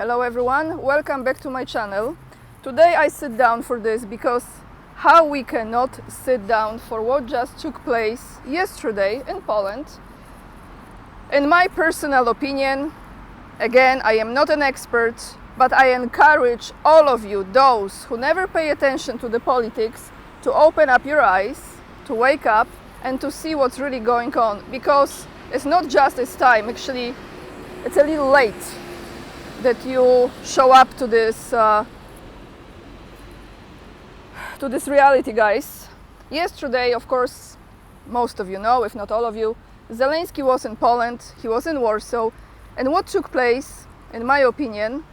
Hello everyone, welcome back to my channel. Today I sit down for this because how we cannot sit down for what just took place yesterday in Poland. In my personal opinion, again, I am not an expert, but I encourage all of you, those who never pay attention to the politics, to open up your eyes, to wake up and to see what's really going on, because it's not just this time, actually it's a little late that you show up to this reality, guys. Yesterday, of course, most of you know, if not all of you, Zelensky was in Poland, he was in Warsaw, and what took place, in my opinion,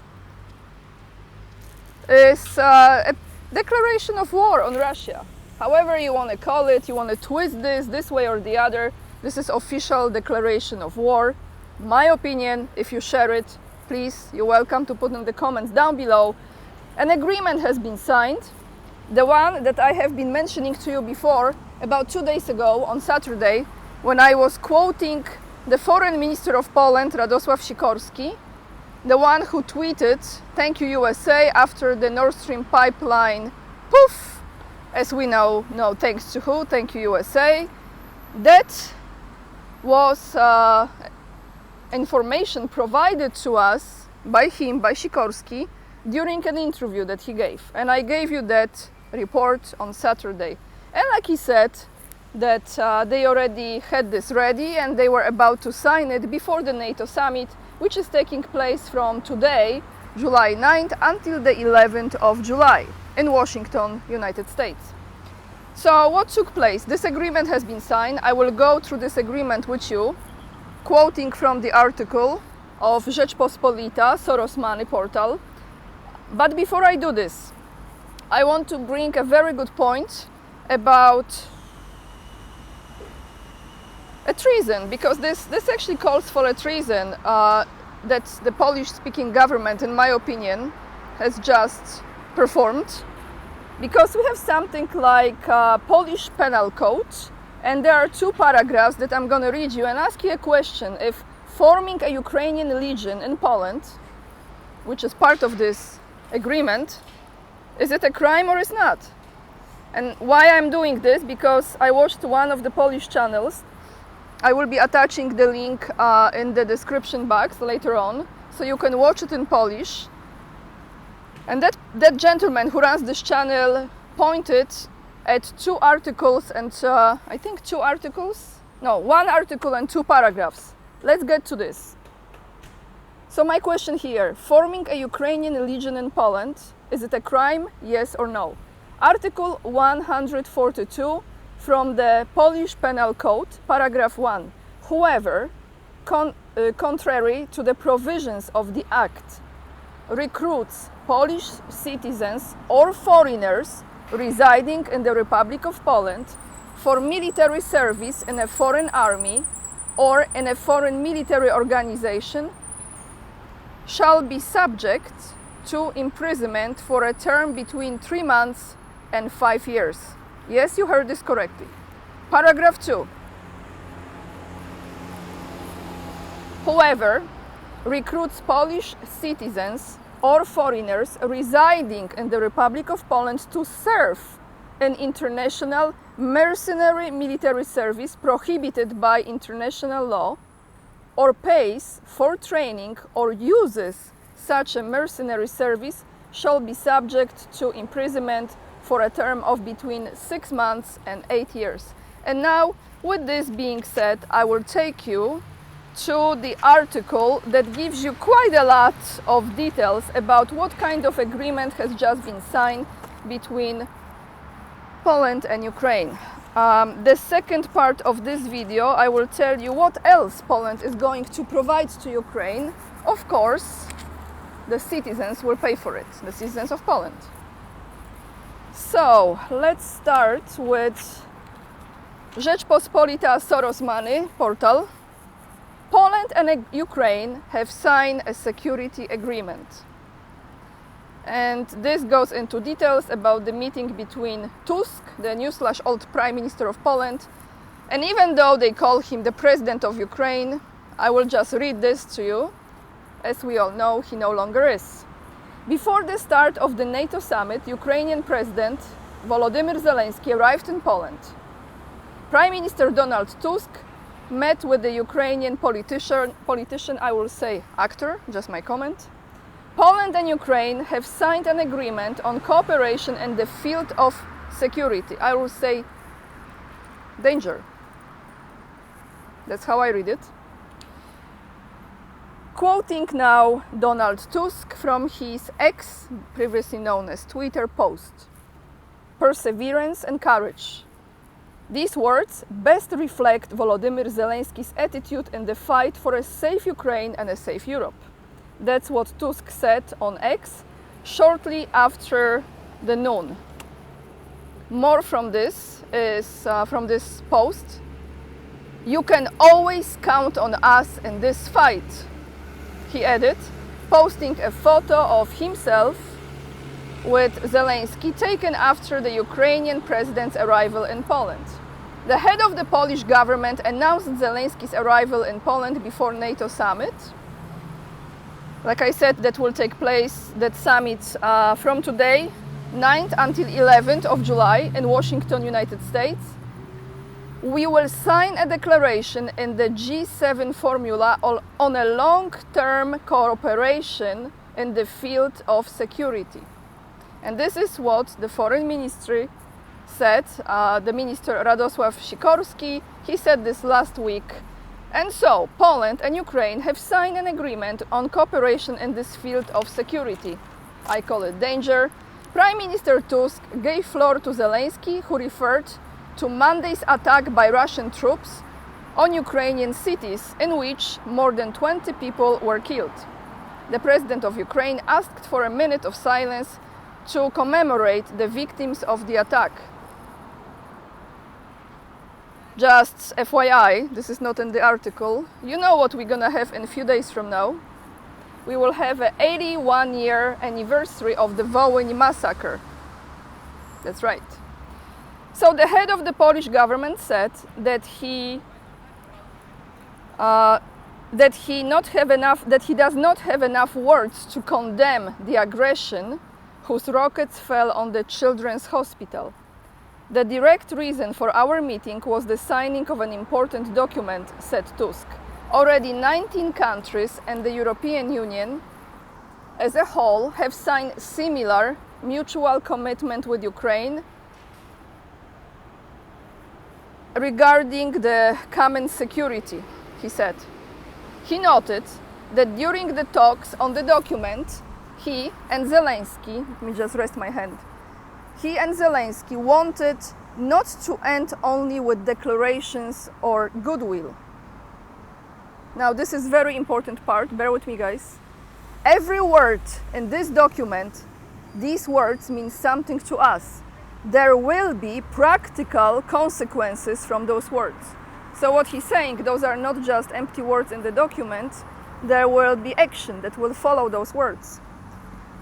is a declaration of war on Russia. However you want to call it, you want to twist this way or the other, this is official declaration of war. My opinion, if you share it, please, you're welcome to put in the comments down below. An agreement has been signed, the one that I have been mentioning to you before, about 2 days ago on Saturday, when I was quoting the Foreign Minister of Poland, Radosław Sikorski, the one who tweeted, "Thank you USA," after the Nord Stream pipeline, poof, as we know, no thanks to who, thank you USA. That was information provided to us by him, by Sikorski, during an interview that he gave. And I gave you that report on Saturday. And like he said, that they already had this ready and they were about to sign it before the NATO summit, which is taking place from today, July 9th, until the 11th of July in Washington, United States. So what took place? This agreement has been signed. I will go through this agreement with you, quoting from the article of Rzeczpospolita, Soros Money portal. But before I do this, I want to bring a very good point about a treason, because this actually calls for a treason that the Polish-speaking government, in my opinion, has just performed. Because we have something like Polish Penal Code, and there are 2 paragraphs that I'm going to read you and ask you a question. If forming a Ukrainian legion in Poland, which is part of this agreement, is it a crime or is not? And why I'm doing this, because I watched one of the Polish channels. I will be attaching the link in the description box later on, so you can watch it in Polish. And that gentleman who runs this channel pointed at 2 articles and I think 2 articles? No, 1 article and 2 paragraphs. Let's get to this. So my question here, forming a Ukrainian legion in Poland, is it a crime, yes or no? Article 142 from the Polish Penal Code, paragraph 1. Whoever, contrary to the provisions of the Act, recruits Polish citizens or foreigners residing in the Republic of Poland for military service in a foreign army or in a foreign military organization shall be subject to imprisonment for a term between 3 months and 5 years. Yes, you heard this correctly. Paragraph 2. Whoever recruits Polish citizens or foreigners residing in the Republic of Poland to serve in international mercenary military service prohibited by international law, or pays for training or uses such a mercenary service shall be subject to imprisonment for a term of between 6 months and 8 years. And now, with this being said, I will take you to the article that gives you quite a lot of details about what kind of agreement has just been signed between Poland and Ukraine. The second part of this video, I will tell you what else Poland is going to provide to Ukraine. Of course, the citizens will pay for it, the citizens of Poland. So, let's start with Rzeczpospolita Soros Money portal. Poland and Ukraine have signed a security agreement. And this goes into details about the meeting between Tusk, the new/old Prime Minister of Poland, and even though they call him the President of Ukraine, I will just read this to you. As we all know, he no longer is. Before the start of the NATO summit, Ukrainian President Volodymyr Zelensky arrived in Poland. Prime Minister Donald Tusk met with the Ukrainian politician, I will say actor, just my comment. Poland and Ukraine have signed an agreement on cooperation in the field of security. I will say danger. That's how I read it. Quoting now Donald Tusk from his ex, previously known as Twitter, post: "Perseverance and courage. These words best reflect Volodymyr Zelensky's attitude in the fight for a safe Ukraine and a safe Europe." That's what Tusk said on X shortly after the noon. More from this is from this post. "You can always count on us in this fight," he added, posting a photo of himself with Zelensky taken after the Ukrainian president's arrival in Poland. The head of the Polish government announced Zelensky's arrival in Poland before NATO summit. Like I said, that will take place, that summit, from today, 9th until 11th of July in Washington, United States. "We will sign a declaration in the G7 formula on a long-term cooperation in the field of security." And this is what the foreign ministry said, the minister Radosław Sikorski. He said this last week. And so, Poland and Ukraine have signed an agreement on cooperation in this field of security. I call it danger. Prime Minister Tusk gave floor to Zelensky, who referred to Monday's attack by Russian troops on Ukrainian cities, in which more than 20 people were killed. The president of Ukraine asked for a minute of silence to commemorate the victims of the attack. Just FYI, this is not in the article, you know what we're gonna have in a few days from now? We will have an 81-year anniversary of the Wołyń massacre. That's right. So the head of the Polish government said that he does not have enough words to condemn the aggression whose rockets fell on the children's hospital. "The direct reason for our meeting was the signing of an important document," said Tusk. Already 19 countries and the European Union as a whole have signed similar mutual commitment with Ukraine regarding the common security, he said. He noted that during the talks on the document, he and Zelensky, let me just rest my hand, he and Zelensky wanted not to end only with declarations or goodwill. Now, this is very important part, bear with me guys. Every word in this document, these words mean something to us. There will be practical consequences from those words. So what he's saying, those are not just empty words in the document, there will be action that will follow those words.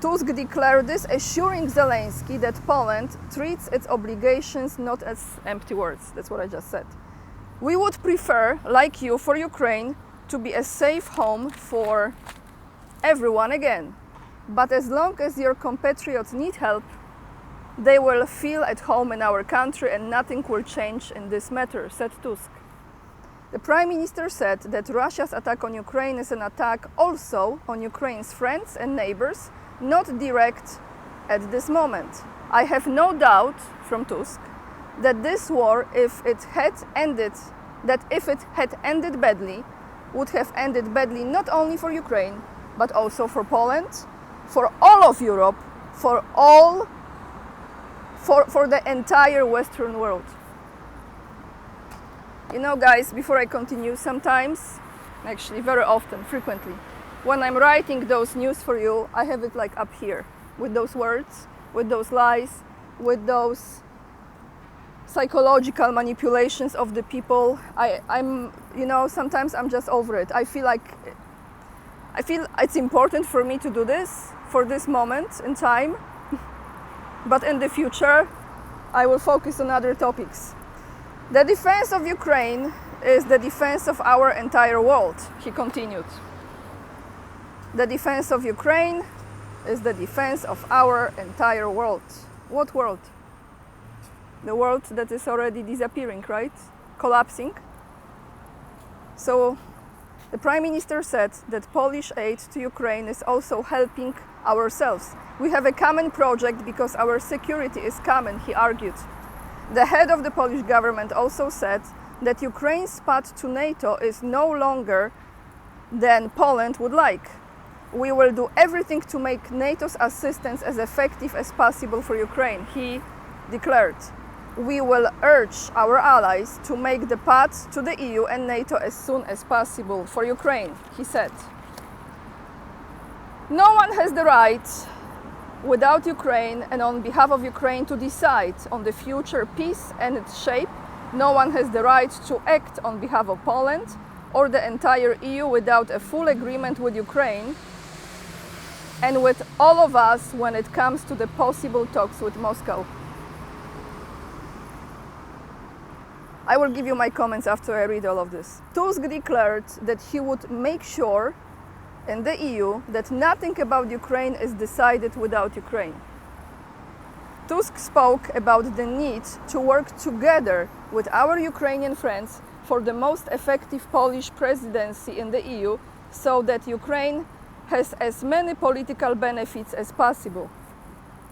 Tusk declared this, assuring Zelensky that Poland treats its obligations not as empty words. That's what I just said. "We would prefer, like you, for Ukraine to be a safe home for everyone again. But as long as your compatriots need help, they will feel at home in our country and nothing will change in this matter," said Tusk. The Prime Minister said that Russia's attack on Ukraine is an attack also on Ukraine's friends and neighbors, not direct at this moment. "I have no doubt," from Tusk, "that this war, if it had ended badly, would have ended badly not only for Ukraine, but also for Poland, for all of Europe, for the entire Western world." You know, guys, before I continue, sometimes, actually very often, frequently, when I'm writing those news for you, I have it like up here, with those words, with those lies, with those psychological manipulations of the people. I'm, you know, sometimes I'm just over it. I feel it's important for me to do this for this moment in time, but in the future, I will focus on other topics. "The defense of Ukraine is the defense of our entire world," he continued. The defense of Ukraine is the defense of our entire world. What world? The world that is already disappearing, right? Collapsing. So the Prime Minister said that Polish aid to Ukraine is also helping ourselves. We have a common project because our security is common, he argued. The head of the Polish government also said that Ukraine's path to NATO is no longer than Poland would like. We will do everything to make NATO's assistance as effective as possible for Ukraine, he declared. We will urge our allies to make the path to the EU and NATO as soon as possible for Ukraine, he said. No one has the right, without Ukraine and on behalf of Ukraine, to decide on the future peace and its shape. No one has the right to act on behalf of Poland or the entire EU without a full agreement with Ukraine and with all of us when it comes to the possible talks with Moscow. I will give you my comments after I read all of this. Tusk declared that he would make sure in the EU that nothing about Ukraine is decided without Ukraine. Tusk spoke about the need to work together with our Ukrainian friends for the most effective Polish presidency in the EU so that Ukraine has as many political benefits as possible.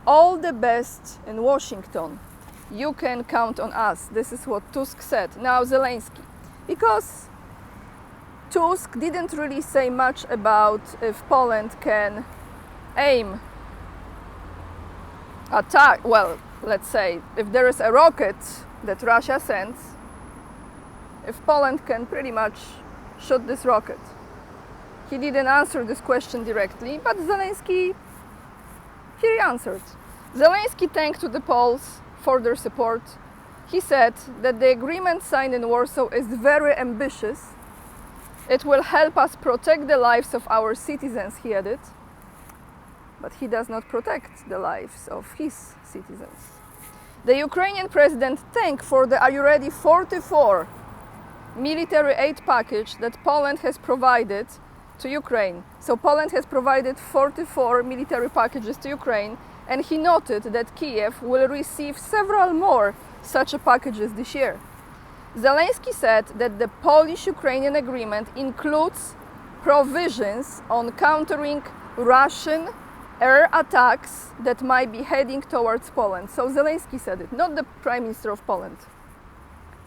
All the best in Washington. You can count on us. This is what Tusk said. Now Zelensky. Because Tusk didn't really say much about if Poland can aim, attack, well, let's say, if there is a rocket that Russia sends, if Poland can pretty much shoot this rocket. He didn't answer this question directly, but Zelensky, he answered. Zelensky thanked to the Poles for their support. He said that the agreement signed in Warsaw is very ambitious. It will help us protect the lives of our citizens, he added. But he does not protect the lives of his citizens. The Ukrainian president thanked for the, are you ready, 44 military aid package that Poland has provided to Ukraine. So Poland has provided 44 military packages to Ukraine, and he noted that Kiev will receive several more such packages this year. Zelensky said that the Polish-Ukrainian agreement includes provisions on countering Russian air attacks that might be heading towards Poland. So Zelensky said it, not the Prime Minister of Poland.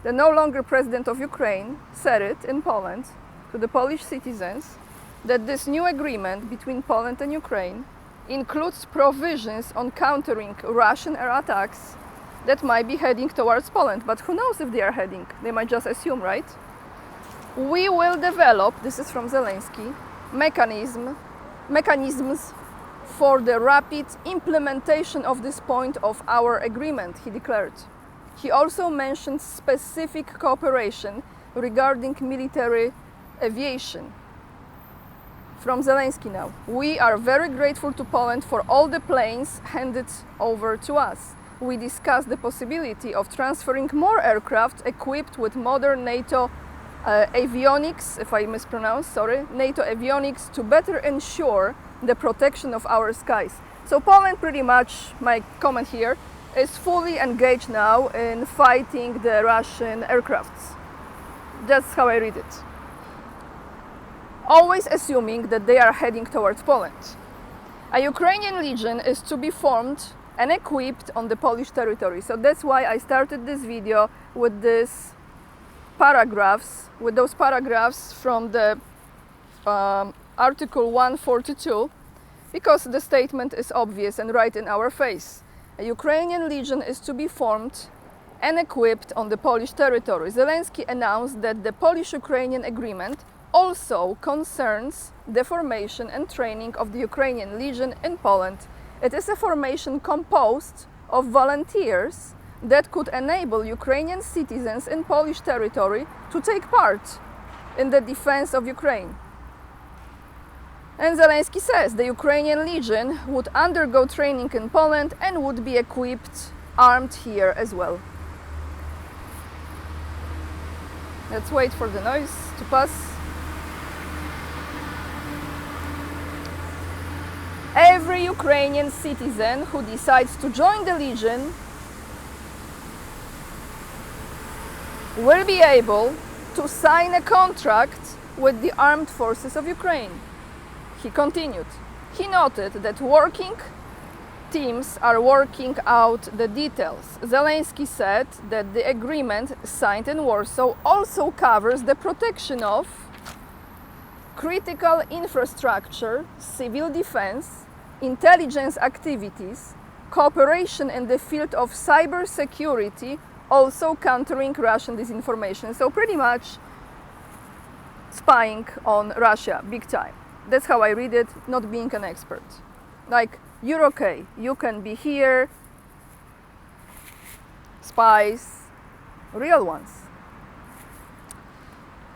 The no longer President of Ukraine said it in Poland to the Polish citizens that this new agreement between Poland and Ukraine includes provisions on countering Russian air attacks that might be heading towards Poland. But who knows if they are heading? They might just assume, right? We will develop, this is from Zelensky, mechanisms for the rapid implementation of this point of our agreement, he declared. He also mentioned specific cooperation regarding military aviation. From Zelensky now. We are very grateful to Poland for all the planes handed over to us. We discussed the possibility of transferring more aircraft equipped with modern NATO avionics, if I mispronounce, sorry, NATO avionics to better ensure the protection of our skies. So Poland pretty much, my comment here, is fully engaged now in fighting the Russian aircrafts. That's how I read it. Always assuming that they are heading towards Poland. A Ukrainian legion is to be formed and equipped on the Polish territory. So that's why I started this video with these paragraphs, with those paragraphs from the Article 142, because the statement is obvious and right in our face. A Ukrainian legion is to be formed and equipped on the Polish territory. Zelensky announced that the Polish-Ukrainian agreement also concerns the formation and training of the Ukrainian Legion in Poland. It is a formation composed of volunteers that could enable Ukrainian citizens in Polish territory to take part in the defense of Ukraine. And Zelensky says the Ukrainian Legion would undergo training in Poland and would be equipped, armed here as well. Let's wait for the noise to pass. every Ukrainian citizen who decides to join the Legion will be able to sign a contract with the armed forces of Ukraine. He continued. He noted that working teams are working out the details. Zelensky said that the agreement signed in Warsaw also covers the protection of critical infrastructure, civil defense, intelligence activities, cooperation in the field of cybersecurity, also countering Russian disinformation. So pretty much spying on Russia, big time. That's how I read it, not being an expert. Like, you're okay, you can be here, spies, real ones.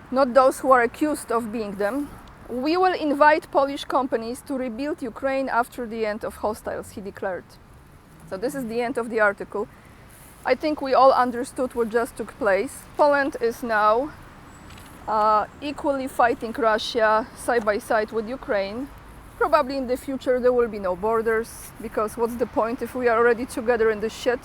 Not those who are accused of being them. We will invite Polish companies to rebuild Ukraine after the end of hostiles, he declared. So this is the end of the article. I think we all understood what just took place. Poland is now equally fighting Russia side by side with Ukraine. Probably in the future there will be no borders, because what's the point if we are already together in this shit?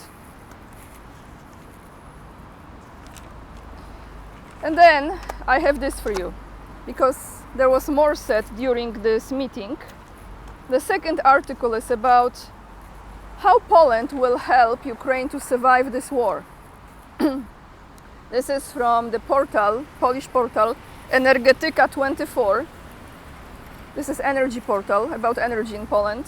And then I have this for you, because there was more said during this meeting. The second article is about how Poland will help Ukraine to survive this war. This is from the portal, Polish portal, Energetyka24. This is energy portal, about energy in Poland.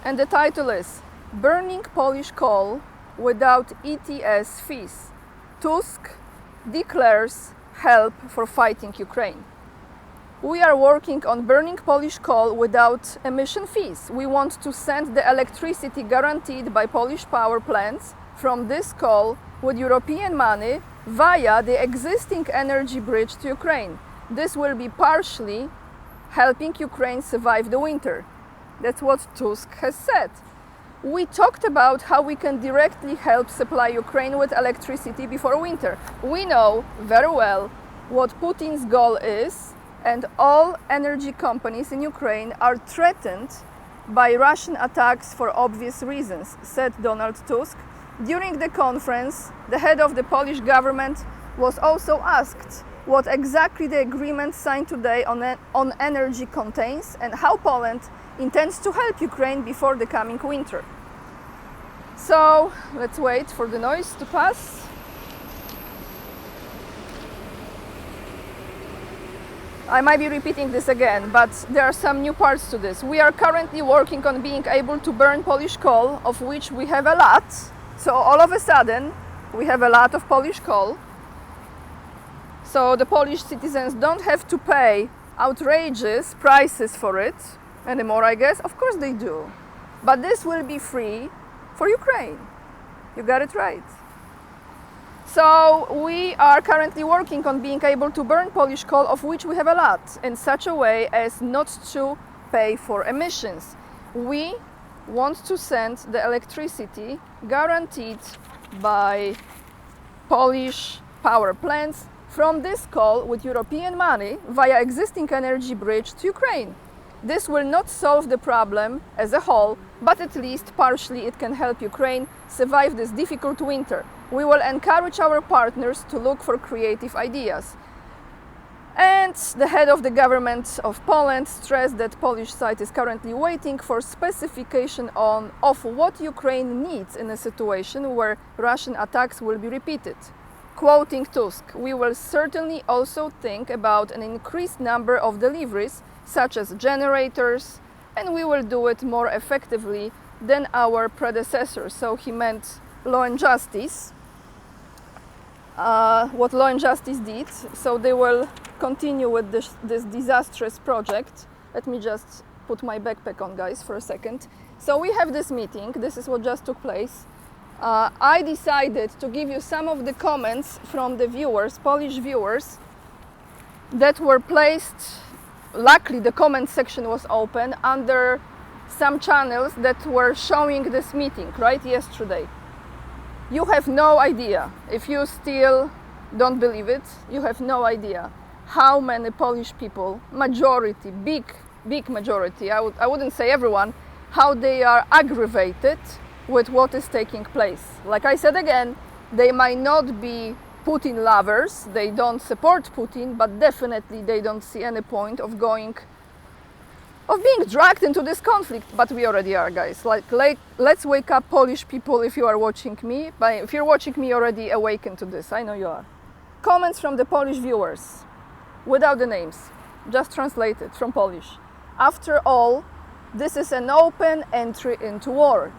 And the title is Burning Polish Coal Without ETS Fees. Tusk declares help for fighting Ukraine. We are working on burning Polish coal without emission fees. We want to send the electricity guaranteed by Polish power plants from this coal with European money via the existing energy bridge to Ukraine. This will be partially helping Ukraine survive the winter. That's what Tusk has said. We talked about how we can directly help supply Ukraine with electricity before winter. We know very well what Putin's goal is, and all energy companies in Ukraine are threatened by Russian attacks for obvious reasons, said Donald Tusk. During the conference, the head of the Polish government was also asked what exactly the agreement signed today on energy contains and how Poland intends to help Ukraine before the coming winter. So let's wait for the noise to pass. I might be repeating this again, but there are some new parts to this. We are currently working on being able to burn Polish coal, of which we have a lot. So all of a sudden, we have a lot of Polish coal. So the Polish citizens don't have to pay outrageous prices for it anymore, I guess. Of course they do. But this will be free for Ukraine. You got it right. So we are currently working on being able to burn Polish coal, of which we have a lot, in such a way as not to pay for emissions. We want to send the electricity guaranteed by Polish power plants from this coal with European money via existing energy bridge to Ukraine. This will not solve the problem as a whole, but at least partially it can help Ukraine survive this difficult winter. We will encourage our partners to look for creative ideas. And the head of the government of Poland stressed that Polish side is currently waiting for specification of what Ukraine needs in a situation where Russian attacks will be repeated. Quoting Tusk, "We will certainly also think about an increased number of deliveries, such as generators, and we will do it more effectively than our predecessors." So he meant Law and Justice. What Law and Justice did, so they will continue with this disastrous project. Let me just put my backpack on, guys, for a second. So we have this meeting. This is what just took place. I decided to give you some of the comments from the viewers, Polish viewers, that were placed. Luckily, the comment section was open under some channels that were showing this meeting, right, yesterday. You have no idea, if you still don't believe it, you have no idea how many Polish people, majority, big big majority, I wouldn't say everyone, how they are aggravated with what is taking place. Like I said again, they might not be Putin lovers, they don't support Putin, but definitely they don't see any point of being dragged into this conflict. But we already are, guys. Let's wake up, Polish people, if you are watching me. If you're watching me, already awakened to this. I know you are. Comments from the Polish viewers, without the names, just translated from Polish. After all, this is an open entry into war.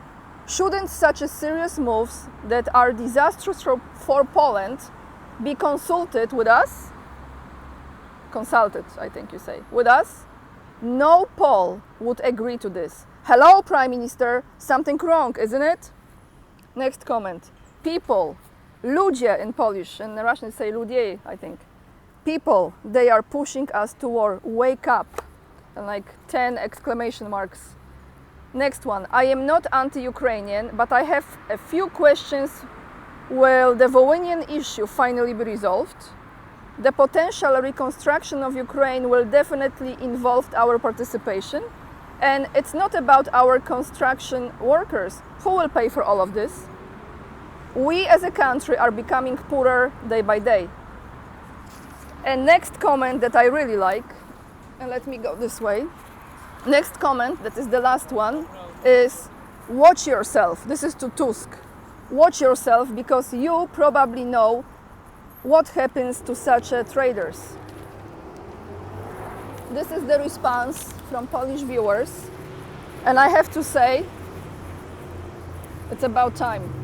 Shouldn't such a serious moves that are disastrous for Poland be consulted with us? Consulted, I think you say. With us? No Pole would agree to this. Hello, Prime Minister, something wrong, isn't it? Next comment. People, ludzie in Polish, and the Russians say ludzie, I think. People, they are pushing us to war. Wake up. And like 10 exclamation marks. Next one. I am not anti-Ukrainian, but I have a few questions. Will the Volhynian issue finally be resolved? The potential reconstruction of Ukraine will definitely involve our participation. And it's not about our construction workers. Who will pay for all of this? We as a country are becoming poorer day by day. And next comment that I really like, and let me go this way. Next comment, that is the last one, is watch yourself. This is to Tusk. Watch yourself, because you probably know what happens to such traders. This is the response from Polish viewers, and I have to say, it's about time.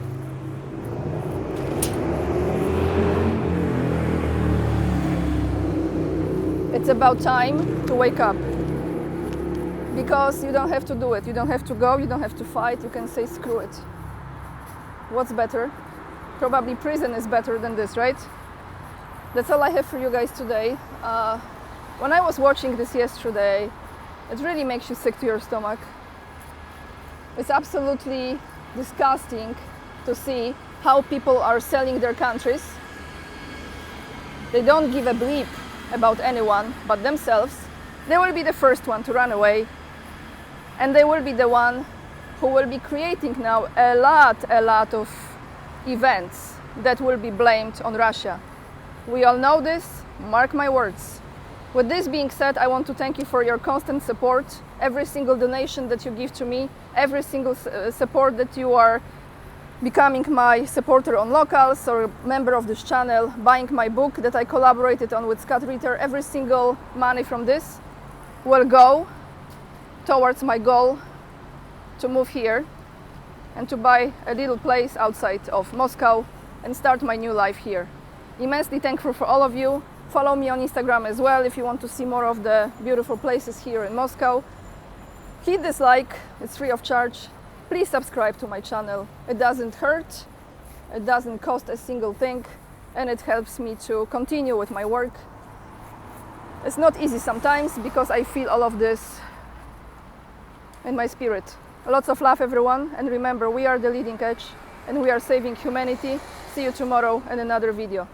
It's about time to wake up, because you don't have to do it. You don't have to go, you don't have to fight, you can say screw it. What's better? Probably prison is better than this, right? That's all I have for you guys today. When I was watching this yesterday, it really makes you sick to your stomach. It's absolutely disgusting to see how people are selling their countries. They don't give a bleep about anyone but themselves. They will be the first one to run away, and they will be the one who will be creating now a lot of events that will be blamed on Russia. We all know this, mark my words. With this being said, I want to thank you for your constant support, every single donation that you give to me, every single support that you are becoming my supporter on Locals or member of this channel, buying my book that I collaborated on with Scott Ritter. Every single money from this will go towards my goal to move here and to buy a little place outside of Moscow and start my new life here. Immensely thankful for all of you. Follow me on Instagram as well if you want to see more of the beautiful places here in Moscow. Hit this like, it's free of charge. Please subscribe to my channel. It doesn't hurt, it doesn't cost a single thing, and it helps me to continue with my work. It's not easy sometimes because I feel all of this in my spirit. Lots of love, everyone, and remember, we are the leading edge and we are saving humanity. See you tomorrow in another video.